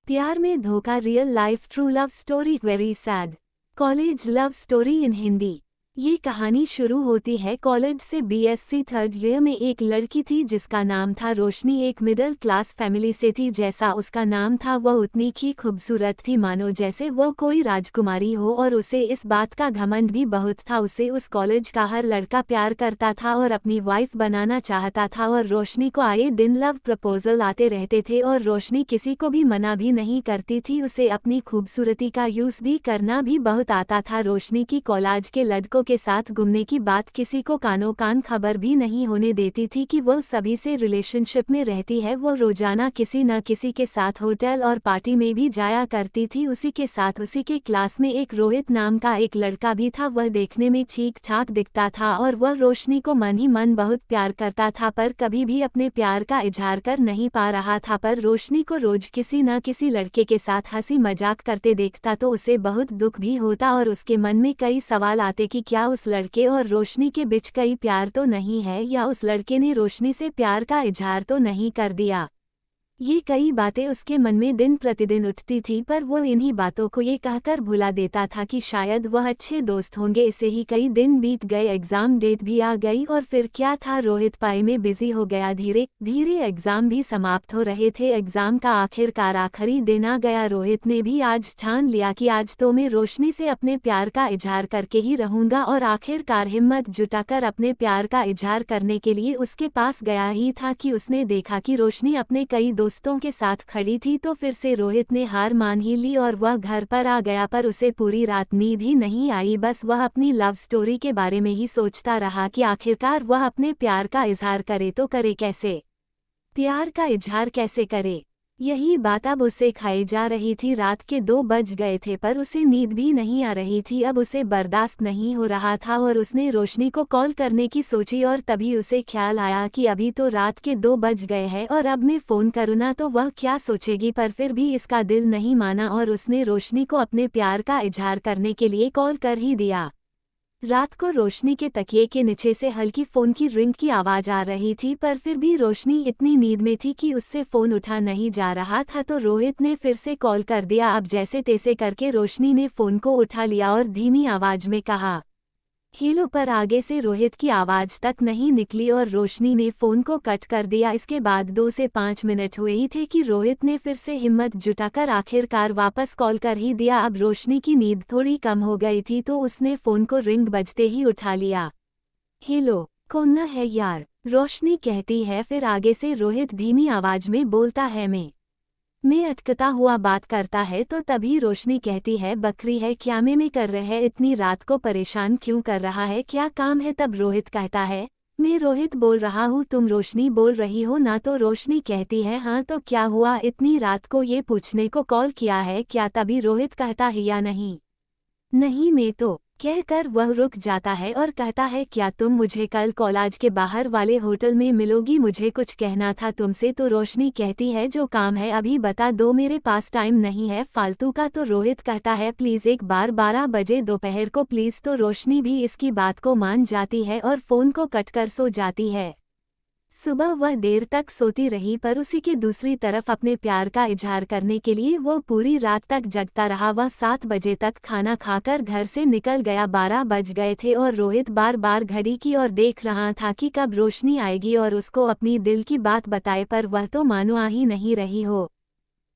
प्यार में धोखा, real life true love story, very sad. College love story in Hindi. ये कहानी शुरू होती है कॉलेज से। बीएससी थर्ड ईयर में एक लड़की थी जिसका नाम था रोशनी। एक मिडिल क्लास फैमिली से थी। जैसा उसका नाम था वह उतनी ही खूबसूरत थी मानो जैसे वह कोई राजकुमारी हो, और उसे इस बात का घमंड भी बहुत था। उसे उस कॉलेज का हर लड़का प्यार करता था और अपनी वाइफ बनाना चाहता था, और रोशनी को आए दिन लव प्रपोजल आते रहते थे और रोशनी किसी को भी मना भी नहीं करती थी। उसे अपनी खूबसूरती का यूज भी करना भी बहुत आता था। रोशनी की कॉलेज के लड़कों के साथ घूमने की बात किसी को कानों कान खबर भी नहीं होने देती थी कि वो सभी से रिलेशनशिप में रहती है। वो रोजाना किसी न किसी के साथ होटल और पार्टी में भी जाया करती थी। उसी के साथ उसी के क्लास में एक रोहित नाम का एक लड़का भी था। वह देखने में ठीक ठाक दिखता था और वह रोशनी को मन ही मन बहुत प्यार करता था, पर कभी भी अपने प्यार का इजहार कर नहीं पा रहा था। पर रोशनी को रोज किसी न किसी लड़के के साथ हंसी मजाक करते देखता तो उसे बहुत दुख भी होता, और उसके मन में कई सवाल आते कि क्या उस लड़के और रोशनी के बीच कई प्यार तो नहीं है, या उस लड़के ने रोशनी से प्यार का इजहार तो नहीं कर दिया। ये कई बातें उसके मन में दिन प्रतिदिन उठती थी, पर वो इन्हीं बातों को ये कहकर भुला देता था कि शायद वह अच्छे दोस्त होंगे। इसे ही कई दिन बीत गए, एग्जाम डेट भी आ गई, और फिर क्या था, रोहित पढ़ाई में बिजी हो गया। धीरे धीरे एग्जाम भी समाप्त हो रहे थे। एग्जाम का आखिरकार आखिरी दिन आ गया। रोहित ने भी आज ठान लिया कि आज तो मैं रोशनी से अपने प्यार का इजहार करके ही रहूंगा, और आखिरकार हिम्मत जुटाकर अपने प्यार का इजहार करने के लिए उसके पास गया ही था कि उसने देखा कि रोशनी अपने कई दोस्तों के साथ खड़ी थी। तो फिर से रोहित ने हार मान ही ली और वह घर पर आ गया, पर उसे पूरी रात नींद ही नहीं आई। बस वह अपनी लव स्टोरी के बारे में ही सोचता रहा कि आखिरकार वह अपने प्यार का इजहार करे तो करे कैसे, प्यार का इजहार कैसे करे। यही बात अब उसे खाई जा रही थी। रात के 2 बज गए थे, पर उसे नींद भी नहीं आ रही थी। अब उसे बर्दाश्त नहीं हो रहा था और उसने रोशनी को कॉल करने की सोची, और तभी उसे ख्याल आया कि अभी तो रात के 2 बज गए हैं और अब मैं फ़ोन करूँ ना तो वह क्या सोचेगी। पर फिर भी इसका दिल नहीं माना और उसने रोशनी को अपने प्यार का इजहार करने के लिए कॉल कर ही दिया। रात को रोशनी के तकिए के नीचे से हल्की फ़ोन की रिंग की आवाज़ आ रही थी, पर फिर भी रोशनी इतनी नींद में थी कि उससे फ़ोन उठा नहीं जा रहा था। तो रोहित ने फिर से कॉल कर दिया। अब जैसे तैसे करके रोशनी ने फ़ोन को उठा लिया और धीमी आवाज़ में कहा, हेलो, पर आगे से रोहित की आवाज़ तक नहीं निकली और रोशनी ने फ़ोन को कट कर दिया। इसके बाद 2 से 5 मिनट हुए ही थे कि रोहित ने फिर से हिम्मत जुटाकर आखिरकार वापस कॉल कर ही दिया। अब रोशनी की नींद थोड़ी कम हो गई थी तो उसने फ़ोन को रिंग बजते ही उठा लिया। हेलो, कौन है यार, रोशनी कहती है। फिर आगे से रोहित धीमी आवाज़ में बोलता है, मैं अटकता हुआ बात करता है। तो तभी रोशनी कहती है, बकरी है क्या, मैं कर रहे है, इतनी रात को परेशान क्यों कर रहा है, क्या काम है। तब रोहित कहता है, मैं रोहित बोल रहा हूँ, तुम रोशनी बोल रही हो ना। तो रोशनी कहती है, हाँ तो क्या हुआ, इतनी रात को ये पूछने को कॉल किया है क्या। तभी रोहित कहता है, या नहीं नहीं मैं तो, कहकर वह रुक जाता है और कहता है, क्या तुम मुझे कल कॉलेज के बाहर वाले होटल में मिलोगी, मुझे कुछ कहना था तुमसे। तो रोशनी कहती है, जो काम है अभी बता दो, मेरे पास टाइम नहीं है फालतू का। तो रोहित कहता है, प्लीज़ एक बार 12 बजे दोपहर को प्लीज़। तो रोशनी भी इसकी बात को मान जाती है और फ़ोन को कट कर सो जाती है। सुबह वह देर तक सोती रही, पर उसी के दूसरी तरफ अपने प्यार का इजहार करने के लिए वो पूरी रात तक जगता रहा। वह 7 बजे तक खाना खाकर घर से निकल गया। 12 बज गए थे और रोहित बार बार घड़ी की ओर देख रहा था कि कब रोशनी आएगी और उसको अपनी दिल की बात बताए, पर वह तो मानो आ ही नहीं रही हो।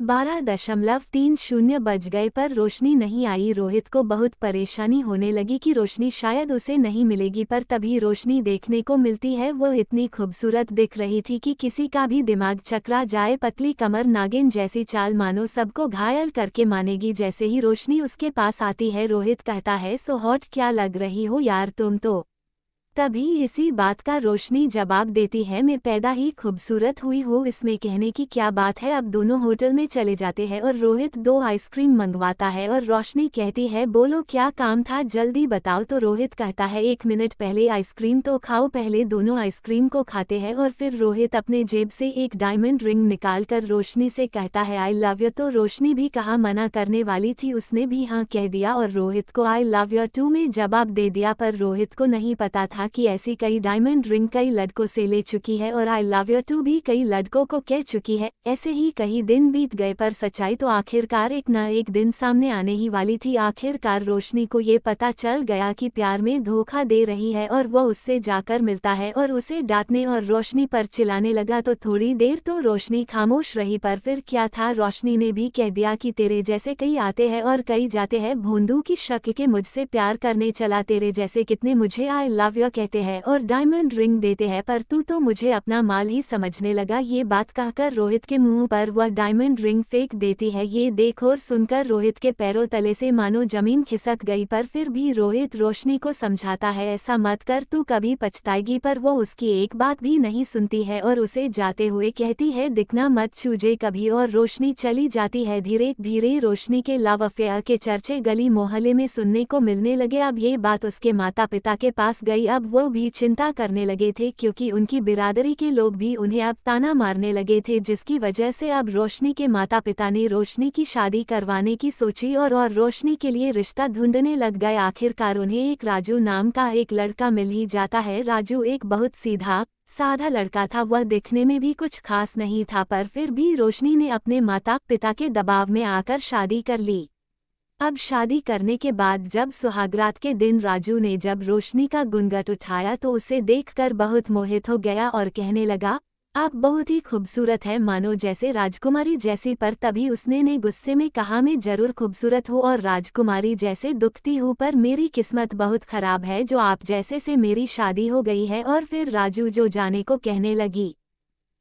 12:30 बज गए पर रोशनी नहीं आई। रोहित को बहुत परेशानी होने लगी कि रोशनी शायद उसे नहीं मिलेगी, पर तभी रोशनी देखने को मिलती है। वो इतनी खूबसूरत दिख रही थी कि किसी का भी दिमाग चकरा जाए। पतली कमर, नागिन जैसी चाल, मानो सबको घायल करके मानेगी। जैसे ही रोशनी उसके पास आती है, रोहित कहता है, सो हॉट, क्या लग रही हो यार तुम तो। तभी इसी बात का रोशनी जवाब देती है, मैं पैदा ही खूबसूरत हुई हूँ, इसमें कहने की क्या बात है। अब दोनों होटल में चले जाते हैं और रोहित 2 आइसक्रीम मंगवाता है और रोशनी कहती है, बोलो क्या काम था, जल्दी बताओ। तो रोहित कहता है, 1 मिनट पहले आइसक्रीम तो खाओ। पहले दोनों आइसक्रीम को खाते हैं और फिर रोहित अपने जेब से एक डायमंड रिंग निकाल कर रोशनी से कहता है, आई लव यू। तो रोशनी भी कहा मना करने वाली थी, उसने भी हाँ कह दिया और रोहित को आई लव यू टू में जवाब दे दिया। पर रोहित को नहीं पता था था कि ऐसी कई डायमंड रिंग कई लड़कों से ले चुकी है और आई लव यू टू भी कई लड़कों को कह चुकी है। ऐसे ही कई दिन बीत गए पर सच्चाई तो आखिरकार एक न एक दिन सामने आने ही वाली थी। आखिरकार रोशनी को ये पता चल गया कि प्यार में धोखा दे रही है और वो उससे जाकर मिलता है और उसे डांटने और रोशनी पर चिल्लाने लगा। तो थोड़ी देर तो रोशनी खामोश रही, पर फिर क्या था, रोशनी ने भी कह दिया कि तेरे जैसे कई आते हैं और कई जाते हैं, भोंदू की शक के मुझसे प्यार करने चला, तेरे जैसे कितने मुझे आई लव यू कहते हैं और डायमंड रिंग देते हैं, पर तू तो मुझे अपना माल ही समझने लगा। ये बात कहकर रोहित के मुंह पर वह डायमंड रिंग फेंक देती है। ये देख और सुनकर रोहित के पैरों तले से मानो जमीन खिसक गई, पर फिर भी रोहित रोशनी को समझाता है ऐसा मत कर, तू कभी पछताएगी, पर वो उसकी एक बात भी नहीं सुनती है और उसे जाते हुए कहती है दिखना मत छूजे कभी, और रोशनी चली जाती है। धीरे धीरे रोशनी के लव अफेयर के चर्चे गली मोहल्ले में सुनने को मिलने लगे। अब ये बात उसके माता पिता के पास गई। अब वो भी चिंता करने लगे थे क्योंकि उनकी बिरादरी के लोग भी उन्हें अब ताना मारने लगे थे, जिसकी वजह से अब रोशनी के माता पिता ने रोशनी की शादी करवाने की सोची और रोशनी के लिए रिश्ता ढूंढने लग गए। आखिरकार उन्हें एक राजू नाम का एक लड़का मिल ही जाता है। राजू एक बहुत सीधा साधा लड़का था, वह दिखने में भी कुछ खास नहीं था, पर फिर भी रोशनी ने अपने माता पिता के दबाव में आकर शादी कर ली। अब शादी करने के बाद जब सुहागरात के दिन राजू ने जब रोशनी का घूंघट उठाया तो उसे देखकर बहुत मोहित हो गया और कहने लगा आप बहुत ही खूबसूरत है, मानो जैसे राजकुमारी जैसी, पर तभी उसने ने गुस्से में कहा मैं जरूर खूबसूरत हूँ और राजकुमारी जैसे दुखती हूँ, पर मेरी किस्मत बहुत खराब है जो आप जैसे से मेरी शादी हो गई है। और फिर राजू जो जाने को कहने लगी,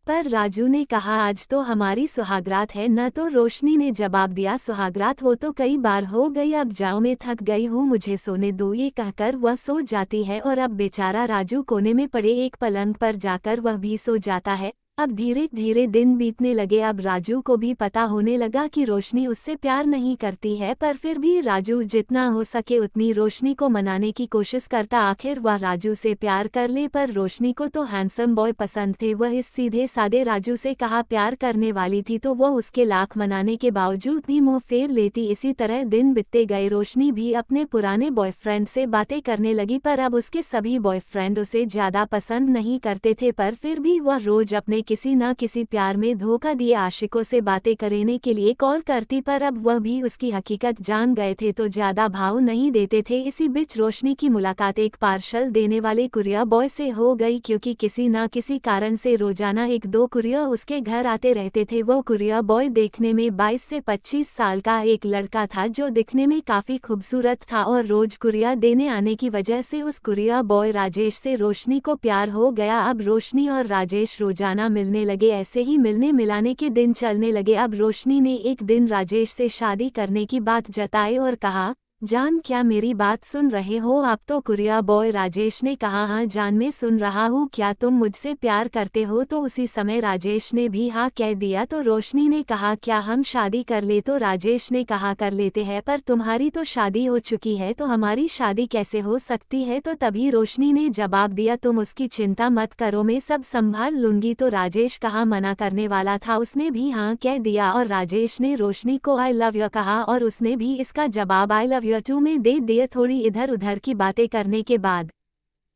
पर राजू ने कहा आज तो हमारी सुहागरात है न, तो रोशनी ने जवाब दिया सुहागरात वो तो कई बार हो गई, अब जाओ मैं थक गई हूँ मुझे सोने दो। ये कहकर वह सो जाती है और अब बेचारा राजू कोने में पड़े एक पलंग पर जाकर वह भी सो जाता है। अब धीरे धीरे दिन बीतने लगे। अब राजू को भी पता होने लगा कि रोशनी उससे प्यार नहीं करती है, पर फिर भी राजू जितना हो सके उतनी रोशनी को मनाने की कोशिश करता। आखिर वह राजू से प्यार कर ले, पर रोशनी को तो हैंडसम बॉय पसंद थे। वह इस सीधे सादे राजू से कहा प्यार करने वाली थी तो वह उसके लाख मनाने के बावजूद भी मुंह फेर लेती। इसी तरह दिन बीतते गए। रोशनी भी अपने पुराने बॉयफ्रेंड से बातें करने लगी, पर अब उसके सभी बॉयफ्रेंड उसे ज्यादा पसंद नहीं करते थे, पर फिर भी वह रोज अपने किसी न किसी प्यार में धोखा दिए आशिकों से बातें करने के लिए कॉल करती, पर अब वह भी उसकी हकीकत जान गए थे तो ज्यादा भाव नहीं देते थे। इसी बीच रोशनी की मुलाकात एक पार्सल देने वाले कुरियर बॉय से हो गई, क्योंकि किसी न किसी कारण से रोजाना एक दो कुरियर उसके घर आते रहते थे। वो कुरियर बॉय देखने में 22 से 25 साल का एक लड़का था जो दिखने में काफी खूबसूरत था और रोज कुरियर देने आने की वजह से उस कुरियर बॉय राजेश से रोशनी को प्यार हो गया। अब रोशनी और राजेश रोजाना मिलने लगे। ऐसे ही मिलने मिलाने के दिन चलने लगे। अब रोशनी ने एक दिन राजेश से शादी करने की बात जताई और कहा जान क्या मेरी बात सुन रहे हो आप? तो कुरियर बॉय राजेश ने कहा हाँ जान मैं सुन रहा हूँ, क्या तुम मुझसे प्यार करते हो? तो उसी समय राजेश ने भी हाँ कह दिया। तो रोशनी ने कहा क्या हम शादी कर ले? तो राजेश ने कहा कर लेते हैं, पर तुम्हारी तो शादी हो चुकी है तो हमारी शादी कैसे हो सकती है? तो तभी रोशनी ने जवाब दिया तुम उसकी चिंता मत करो मैं सब संभाल लूंगी। तो राजेश कहा मना करने वाला था, उसने भी हाँ कह दिया और राजेश ने रोशनी को आई लव यू कहा और उसने भी इसका जवाब आई लव यू टू में दे दिए। थोड़ी इधर उधर की बातें करने के बाद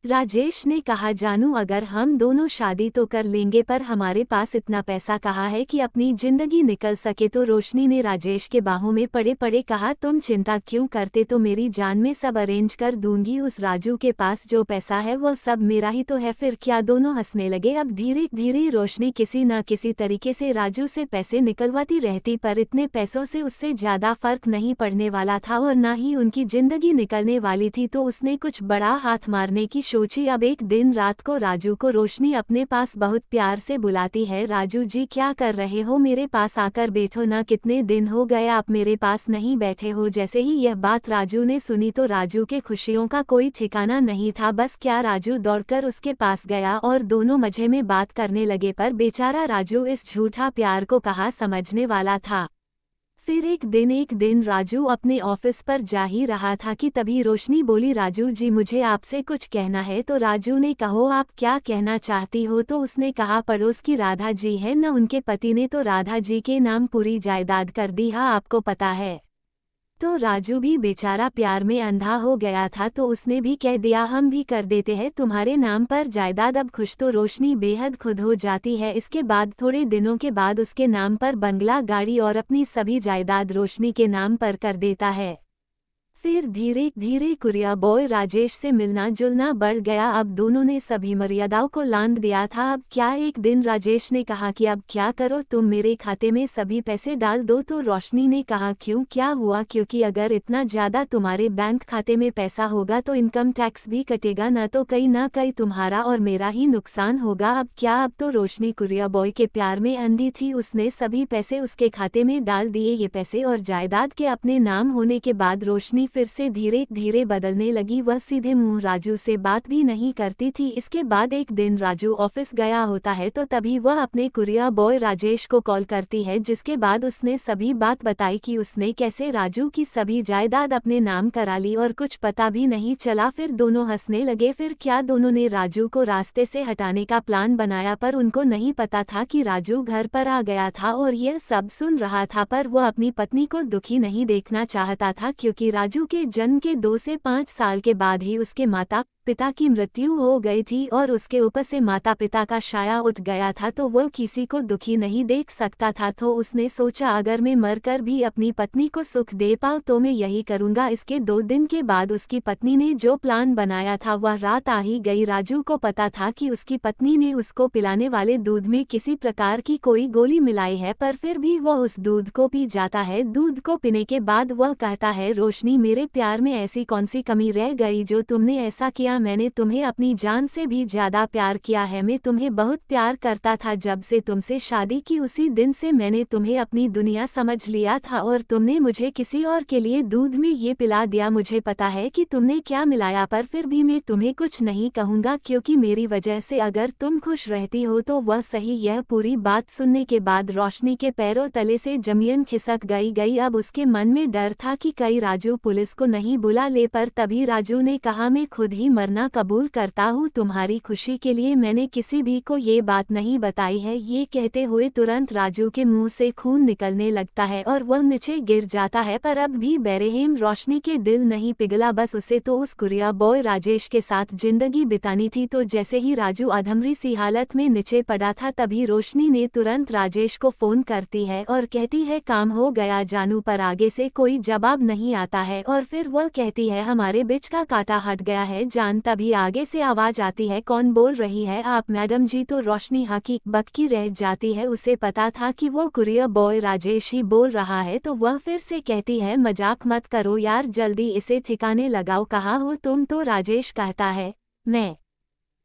राजेश ने कहा जानू अगर हम दोनों शादी तो कर लेंगे, पर हमारे पास इतना पैसा कहाँ है कि अपनी जिंदगी निकल सके? तो रोशनी ने राजेश के बाहों में पड़े पड़े कहा तुम चिंता क्यों करते, तो मेरी जान में सब अरेंज कर दूंगी। उस राजू के पास जो पैसा है वो सब मेरा ही तो है। फिर क्या? दोनों हंसने लगे। अब धीरे धीरे रोशनी किसी न किसी तरीके से राजू से पैसे निकलवाती रहती, पर इतने पैसों से उससे ज्यादा फर्क नहीं पड़ने वाला था और न ही उनकी जिंदगी निकलने वाली थी। तो उसने कुछ बड़ा हाथ मारने की सोची। अब एक दिन रात को राजू को रोशनी अपने पास बहुत प्यार से बुलाती है, राजू जी क्या कर रहे हो? मेरे पास आकर बैठो ना, कितने दिन हो गए आप मेरे पास नहीं बैठे हो। जैसे ही यह बात राजू ने सुनी तो राजू के खुशियों का कोई ठिकाना नहीं था। बस क्या राजू दौड़कर उसके पास गया और दोनों मजे में बात करने लगे, पर बेचारा राजू इस झूठा प्यार को कहाँ समझने वाला था। फिर एक दिन राजू अपने ऑफिस पर जा ही रहा था कि तभी रोशनी बोली राजू जी मुझे आपसे कुछ कहना है। तो राजू ने कहो आप क्या कहना चाहती हो? तो उसने कहा पड़ोस की राधा जी है न, उनके पति ने तो राधा जी के नाम पूरी जायदाद कर दी। हाँ आपको पता है। तो राजू भी बेचारा प्यार में अंधा हो गया था, तो उसने भी कह दिया हम भी कर देते हैं तुम्हारे नाम पर जायदाद। अब खुश तो रोशनी बेहद खुद हो जाती है। इसके बाद थोड़े दिनों के बाद उसके नाम पर बंगला, गाड़ी और अपनी सभी जायदाद रोशनी के नाम पर कर देता है। फिर धीरे धीरे कुरिया बॉय राजेश से मिलना जुलना बढ़ गया। अब दोनों ने सभी मर्यादाओं को लांघ दिया था। अब क्या एक दिन राजेश ने कहा कि अब क्या करो, तुम मेरे खाते में सभी पैसे डाल दो। तो रोशनी ने कहा क्यों, क्या हुआ? क्योंकि अगर इतना ज्यादा तुम्हारे बैंक खाते में पैसा होगा तो इनकम टैक्स भी कटेगा, न तो कहीं ना कहीं तुम्हारा और मेरा ही नुकसान होगा। अब क्या? अब तो रोशनी कुरिया बॉय के प्यार में अंधी थी। उसने सभी पैसे उसके खाते में डाल दिए। ये पैसे और जायदाद के अपने नाम होने के बाद रोशनी फिर से धीरे धीरे बदलने लगी। वह सीधे मुंह राजू से बात भी नहीं करती थी। इसके बाद एक दिन राजू ऑफिस गया होता है तो तभी वह अपने कुरियर बॉय राजेश को कॉल करती है, जिसके बाद उसने सभी बात बताई कि उसने कैसे राजू की सभी जायदाद अपने नाम करा ली और कुछ पता भी नहीं चला। फिर दोनों हंसने लगे। फिर क्या दोनों ने राजू को रास्ते से हटाने का प्लान बनाया, पर उनको नहीं पता था कि राजू घर पर आ गया था और यह सब सुन रहा था। पर वह अपनी पत्नी को दुखी नहीं देखना चाहता था, क्योंकि राजू के जन्म के 2 से 5 साल के बाद ही उसके माता पिता की मृत्यु हो गई थी और उसके ऊपर से माता पिता का साया उठ गया था, तो वो किसी को दुखी नहीं देख सकता था। तो उसने सोचा अगर मैं मरकर भी अपनी पत्नी को सुख दे पाऊँ तो मैं यही करूँगा। इसके 2 दिन के बाद उसकी पत्नी ने जो प्लान बनाया था वह रात आ ही गई। राजू को पता था कि उसकी पत्नी ने उसको पिलाने वाले दूध में किसी प्रकार की कोई गोली मिलाई है, पर फिर भी वह उस दूध को पी जाता है। दूध को पीने के बाद वह कहता है रोशनी, मेरे प्यार में ऐसी कौन सी कमी रह गई जो तुमने ऐसा किया? मैंने तुम्हें अपनी जान से भी ज्यादा प्यार किया है। मैं तुम्हें बहुत प्यार करता था। जब से तुमसे शादी की उसी दिन से मैंने तुम्हें अपनी दुनिया समझ लिया था और तुमने मुझे किसी और के लिए दूध में ये पिला दिया। मुझे पता है कि तुमने क्या मिलाया, पर फिर भी मैं तुम्हें कुछ नहीं कहूँगा, क्योंकि मेरी वजह से अगर तुम खुश रहती हो तो वह सही। यह पूरी बात सुनने के बाद रोशनी के पैरों तले से जमीन खिसक गई। अब उसके मन में डर था कि कहीं राजू पुलिस को नहीं बुला ले, पर तभी राजू ने कहा मैं खुद ही मरना कबूल करता हूँ। तुम्हारी खुशी के लिए मैंने किसी भी को ये बात नहीं बताई है। ये कहते हुए तुरंत राजू के मुंह से खून निकलने लगता है और वह नीचे गिर जाता है। पर अब भी बेरहम रोशनी के दिल नहीं पिघला। बस उसे तो उस कुरिया बॉय राजेश के साथ जिंदगी बितानी थी। तो जैसे ही राजू अधमरी सी हालत में नीचे पड़ा था तभी रोशनी ने तुरंत राजेश को फोन करती है और कहती है काम हो गया जानू। पर आगे से कोई जवाब नहीं आता है और फिर वह कहती है हमारे बीच का कांटा हट गया है जान। तभी आगे से आवाज आती है कौन बोल रही है आप? मैडम जी। तो रोशनी हकी बक्की रह जाती है। उसे पता था कि वो कुरियर बॉय राजेश ही बोल रहा है, तो वह फिर से कहती है मजाक मत करो यार, जल्दी इसे ठिकाने लगाओ। कहाँ हो तुम? तो राजेश कहता है मैं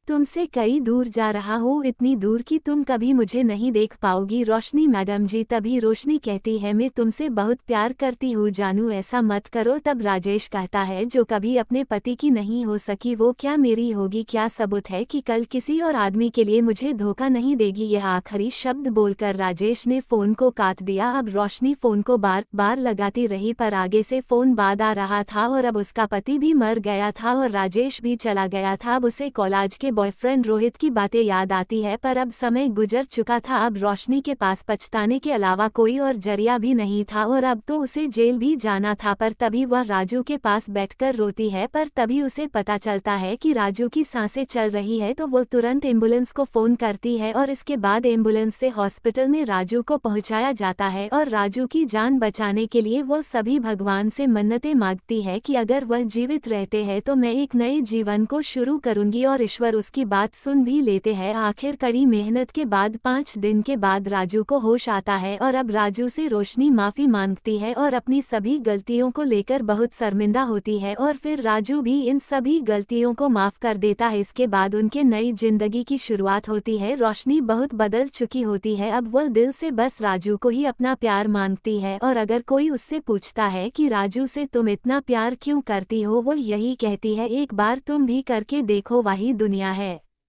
तुमसे कई दूर जा रहा हूँ, इतनी दूर कि तुम कभी मुझे नहीं देख पाओगी। रोशनी मैडम जी। तभी रोशनी कहती है मैं तुमसे बहुत प्यार करती हूँ जानू, ऐसा मत करो। तब राजेश कहता है जो कभी अपने पति की नहीं हो सकी वो क्या मेरी होगी? क्या सबूत है कि कल किसी और आदमी के लिए मुझे धोखा नहीं देगी? यह आखिरी शब्द बोलकर राजेश ने फोन को काट दिया। अब रोशनी फोन को बार बार लगाती रही, पर आगे से फोन बाद आ रहा था और अब उसका पति भी मर गया था और राजेश भी चला गया था। अब उसे कॉलेज के बॉयफ्रेंड रोहित की बातें याद आती है, पर अब समय गुजर चुका था। अब रोशनी के पास पछताने के अलावा कोई और जरिया भी नहीं था और अब तो उसे जेल भी जाना था। पर तभी वह राजू के पास बैठकर रोती है, पर तभी उसे पता चलता है कि राजू की सांसें चल रही है। तो वो तुरंत एम्बुलेंस को फोन करती है और इसके बाद एम्बुलेंस से हॉस्पिटल में राजू को पहुंचाया जाता है और राजू की जान बचाने के लिए वो सभी भगवान से मन्नतें मांगती है कि अगर वह जीवित रहते हैं तो मैं एक नए जीवन को शुरू करूंगी, और ईश्वर उसकी बात सुन भी लेते हैं। आखिर कड़ी मेहनत के बाद 5 दिन के बाद राजू को होश आता है और अब राजू से रोशनी माफी मांगती है और अपनी सभी गलतियों को लेकर बहुत शर्मिंदा होती है और फिर राजू भी इन सभी गलतियों को माफ कर देता है। इसके बाद उनके नई जिंदगी की शुरुआत होती है। रोशनी बहुत बदल चुकी होती है। अब वह दिल से बस राजू को ही अपना प्यार मांगती है और अगर कोई उससे पूछता है कि राजू से तुम इतना प्यार क्यों करती हो, वो यही कहती है एक बार तुम भी करके देखो, वही दुनिया है।